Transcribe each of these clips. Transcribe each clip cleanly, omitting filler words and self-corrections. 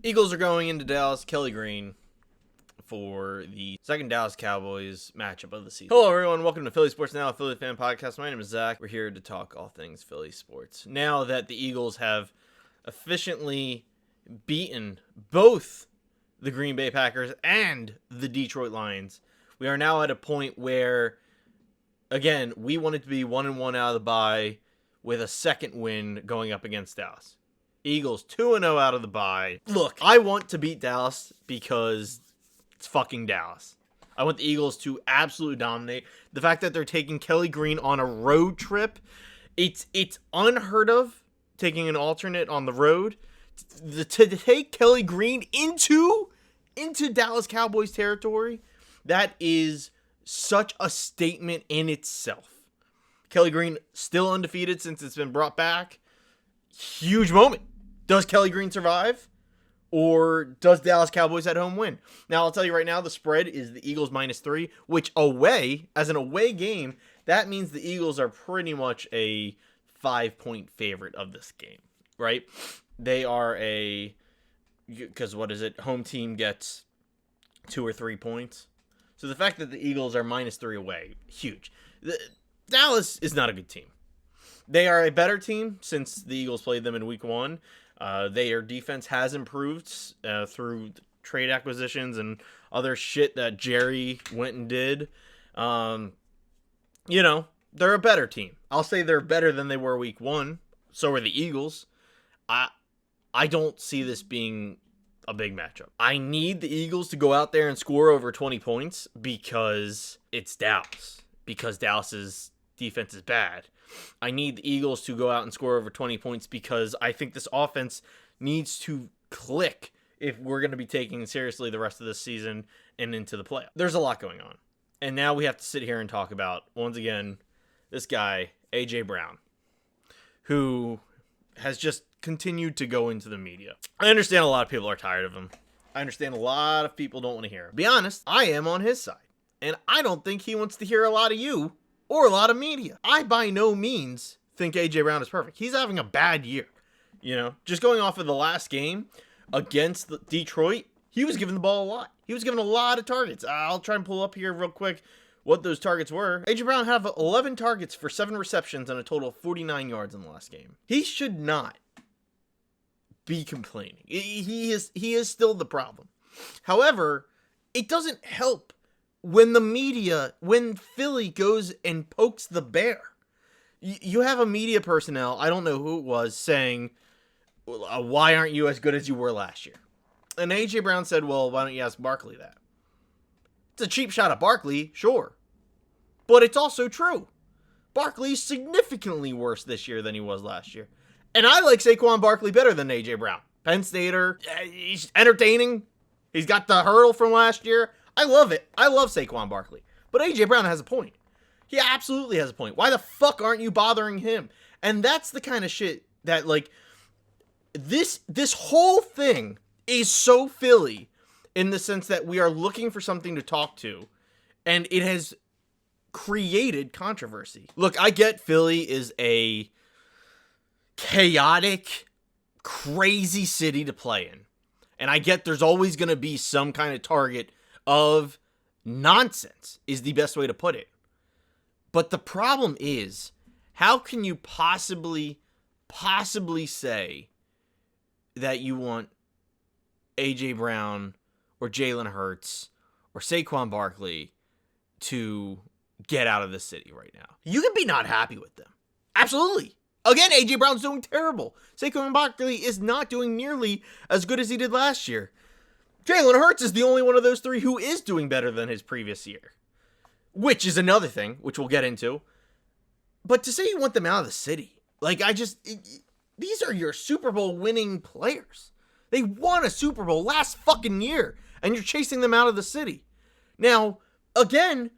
Eagles are going into Dallas. Kelly Green for the second Dallas Cowboys matchup of the season. Hello, everyone. Welcome to Philly Sports Now, a Philly fan podcast. My name is Zach. We're here to talk all things Philly sports. Now that the Eagles have efficiently beaten both the Green Bay Packers and the Detroit Lions, we are now at a point where, again, we want it to be 1-1 out of the bye with a second win going up against Dallas. Eagles 2-0 out of the bye. Look, I want to beat Dallas because it's fucking Dallas. I want the Eagles to absolutely dominate. The fact that they're taking Kelly Green on a road trip, it's unheard of, taking an alternate on the road. To take Kelly Green into Dallas Cowboys territory, that is such a statement in itself. Kelly Green still undefeated since it's been brought back. Huge moment. Does Kelly Green survive? Or does Dallas Cowboys at home win? Now, I'll tell you right now, the spread is the Eagles -3, which away, as an away game, that means the Eagles are pretty much a 5-point favorite of this game, right? They are because what is it? Home team gets 2 or 3 points. So the fact that the Eagles are -3 away, huge. Dallas is not a good team. They are a better team since the Eagles played them in week 1. Their defense has improved through trade acquisitions and other shit that Jerry went and did. They're a better team. I'll say they're better than they were week 1. So are the Eagles. I don't see this being a big matchup. I need the Eagles to go out there and score over 20 points because it's Dallas. Because Dallas's defense is bad. I need the Eagles to go out and score over 20 points because I think this offense needs to click if we're going to be taking seriously the rest of this season and into the playoffs. There's a lot going on. And now we have to sit here and talk about, once again, this guy, A.J. Brown, who has just continued to go into the media. I understand a lot of people are tired of him. I understand a lot of people don't want to hear him. Be honest, I am on his side. And I don't think he wants to hear a lot of you or a lot of media. I by no means think A.J. Brown is perfect. He's having a bad year. Just going off of the last game against Detroit, he was given the ball a lot. He was given a lot of targets. I'll try and pull up here real quick what those targets were. A.J. Brown had 11 targets for 7 receptions and a total of 49 yards in the last game. He should not be complaining. He is still the problem. However, it doesn't help when Philly goes and pokes the bear. You have a media personnel, I don't know who it was, saying, why aren't you as good as you were last year? And A.J. Brown said, well, why don't you ask Barkley that? It's a cheap shot at Barkley, sure. But it's also true. Barkley's significantly worse this year than he was last year. And I like Saquon Barkley better than A.J. Brown. Penn Stater, he's entertaining. He's got the hurdle from last year. I love it. I love Saquon Barkley. But A.J. Brown has a point. He absolutely has a point. Why the fuck aren't you bothering him? And that's the kind of shit that, this whole thing is so Philly in the sense that we are looking for something to talk to, and it has created controversy. Look, I get Philly is a chaotic, crazy city to play in. And I get there's always going to be some kind of target of nonsense is the best way to put it. But the problem is, how can you possibly say that you want A.J. Brown or Jalen Hurts or Saquon Barkley to get out of the city right now? You can be not happy with them. Absolutely. Again, A.J. Brown's doing terrible. Saquon Barkley is not doing nearly as good as he did last year. Jalen Hurts is the only one of those three who is doing better than his previous year. Which is another thing, which we'll get into. But to say you want them out of the city, these are your Super Bowl winning players. They won a Super Bowl last fucking year, and you're chasing them out of the city. Now, again,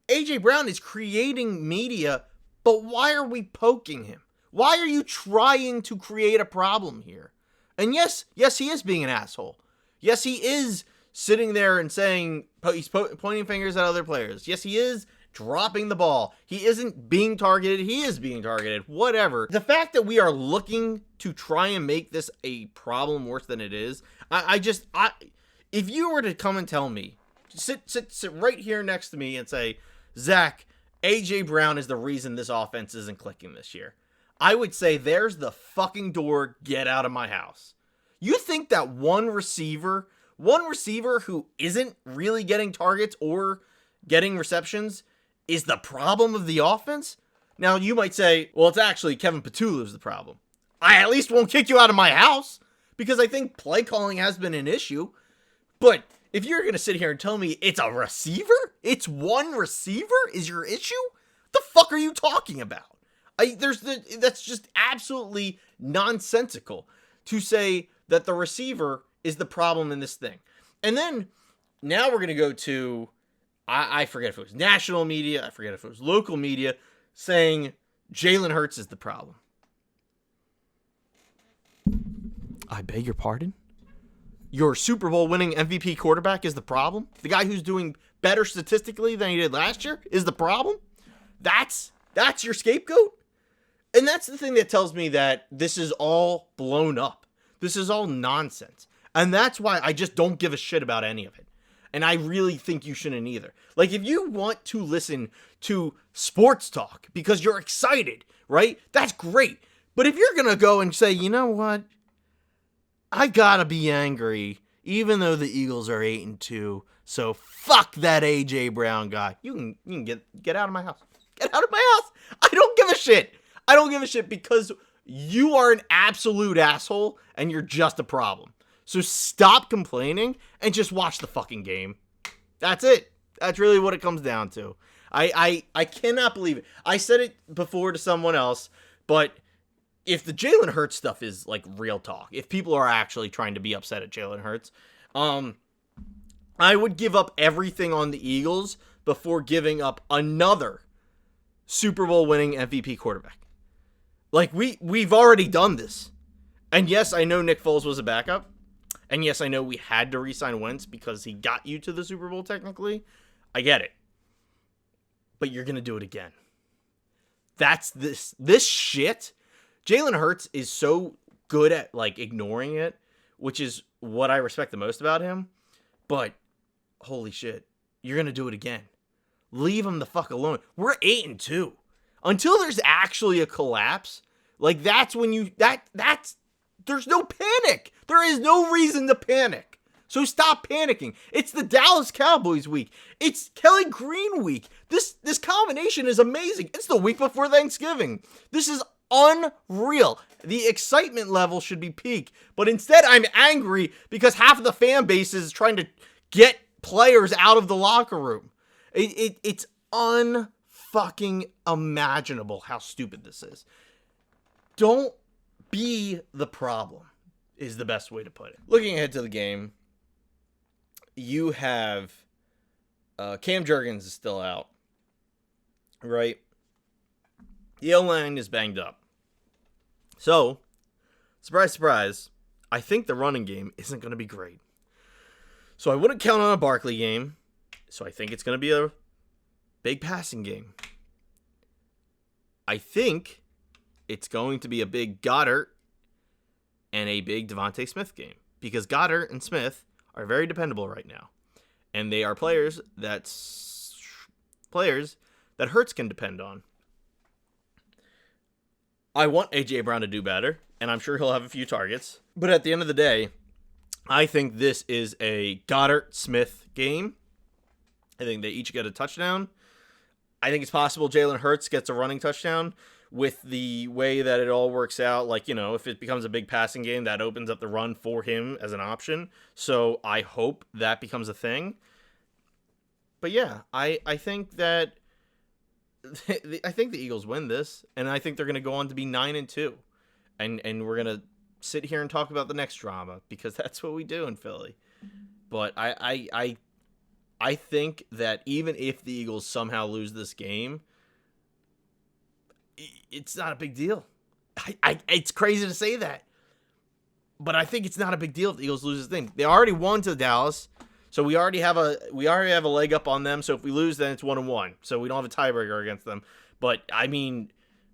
A.J. Brown is creating media, but why are we poking him? Why are you trying to create a problem here? And yes, he is being an asshole. Yes, he is sitting there and saying, he's pointing fingers at other players. Yes, he is dropping the ball. He isn't being targeted. He is being targeted. Whatever. The fact that we are looking to try and make this a problem worse than it is, if you were to come and tell me, sit right here next to me and say, Zach, A.J. Brown is the reason this offense isn't clicking this year, I would say, there's the fucking door. Get out of my house. You think that one receiver who isn't really getting targets or getting receptions is the problem of the offense? Now, you might say, well, it's actually Kevin Petula's the problem. I at least won't kick you out of my house, because I think play calling has been an issue. But if you're going to sit here and tell me it's a receiver, it's one receiver is your issue, what the fuck are you talking about? That's just absolutely nonsensical to say that the receiver is the problem in this thing. And then now we're going to go to, I forget if it was national media, I forget if it was local media, saying Jalen Hurts is the problem. I beg your pardon? Your Super Bowl winning MVP quarterback is the problem? The guy who's doing better statistically than he did last year is the problem? That's your scapegoat? And that's the thing that tells me that this is all blown up. This is all nonsense. And that's why I just don't give a shit about any of it. And I really think you shouldn't either. Like, if you want to listen to sports talk because you're excited, right? That's great. But if you're going to go and say, you know what? I gotta be angry, even though the Eagles are 8-2. So fuck that A.J. Brown guy. You can get out of my house. Get out of my house. I don't give a shit. I don't give a shit because you are an absolute asshole and you're just a problem. So stop complaining and just watch the fucking game. That's it. That's really what it comes down to. I cannot believe it. I said it before to someone else, but if the Jalen Hurts stuff is like real talk, if people are actually trying to be upset at Jalen Hurts, I would give up everything on the Eagles before giving up another Super Bowl winning MVP quarterback. Like, we've already done this. And yes, I know Nick Foles was a backup. And yes, I know we had to re-sign Wentz because he got you to the Super Bowl technically. I get it. But you're going to do it again. That's this shit. Jalen Hurts is so good at, like, ignoring it, which is what I respect the most about him. But, holy shit, you're going to do it again. Leave him the fuck alone. We're 8-2. Until there's actually a collapse, like, that's when there's no panic. There is no reason to panic. So stop panicking. It's the Dallas Cowboys week. It's Kelly Green week. This combination is amazing. It's the week before Thanksgiving. This is unreal. The excitement level should be peak, but instead I'm angry because half of the fan base is trying to get players out of the locker room. It's unfucking imaginable how stupid this is. Don't be the problem is the best way to put it. Looking ahead to the game, you have Cam Jurgens is still out, right? The O-line is banged up. So, surprise, surprise, I think the running game isn't going to be great. So I wouldn't count on a Barkley game. So I think it's going to be a big passing game. I think it's going to be a big Goddard and a big Devontae Smith game. Because Goddard and Smith are very dependable right now. And they are players that Hurts can depend on. I want A.J. Brown to do better, and I'm sure he'll have a few targets. But at the end of the day, I think this is a Goddard-Smith game. I think they each get a touchdown. I think it's possible Jalen Hurts gets a running touchdown with the way that it all works out. Like, you know, if it becomes a big passing game, that opens up the run for him as an option. So I hope that becomes a thing. But yeah, I think that I think the Eagles win this, and I think they're going to go on to be 9-2, and we're going to sit here and talk about the next drama because that's what we do in Philly. But I think that even if the Eagles somehow lose this game, it's not a big deal. It's crazy to say that, but I think it's not a big deal if the Eagles lose this thing. They already won to Dallas, So we already have a leg up on them. So if we lose, then it's 1-1. So we don't have a tiebreaker against them. But I mean,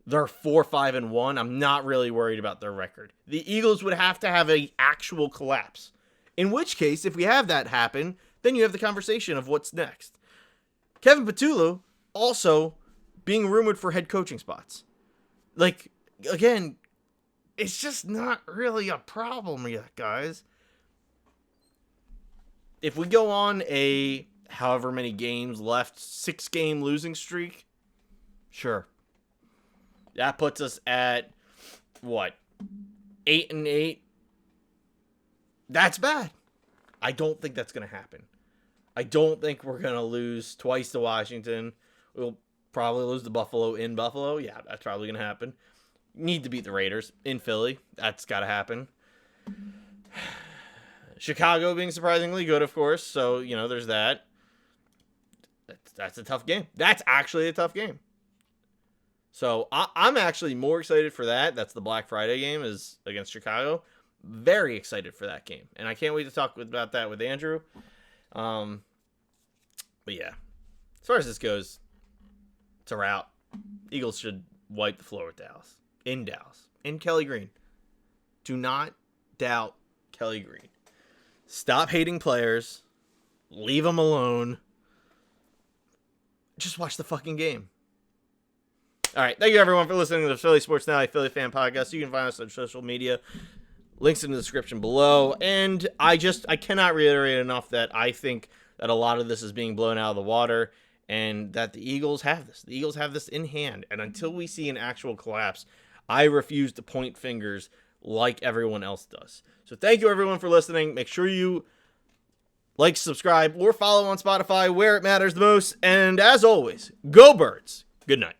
they're 4-5-1. I'm not really worried about their record. The Eagles would have to have an actual collapse. In which case, if we have that happen, then you have the conversation of what's next. Kevin Patullo also being rumored for head coaching spots. Like, again, it's just not really a problem yet, guys. If we go on a however many games left, 6-game losing streak, sure. That puts us at, what, 8-8? That's bad. I don't think that's going to happen. I don't think we're going to lose twice to Washington. We'll probably lose to Buffalo in Buffalo. Yeah, that's probably going to happen. Need to beat the Raiders in Philly. That's got to happen. Chicago being surprisingly good, of course. So, there's that. That's a tough game. That's actually a tough game. So, I'm actually more excited for that. That's the Black Friday game is against Chicago. Very excited for that game. And I can't wait to talk about that with Andrew. But yeah, as far as this goes, it's a rout. Eagles should wipe the floor with Dallas. In Kelly Green. Do not doubt Kelly Green. Stop hating players. Leave them alone. Just watch the fucking game. All right. Thank you, everyone, for listening to the Philly Sports Now, a Philly fan podcast. You can find us on social media. Links in the description below. And I cannot reiterate enough that I think that a lot of this is being blown out of the water and that the Eagles have this. The Eagles have this in hand. And until we see an actual collapse, I refuse to point fingers like everyone else does. So thank you, everyone, for listening. Make sure you like, subscribe, or follow on Spotify where it matters the most. And as always, go Birds. Good night.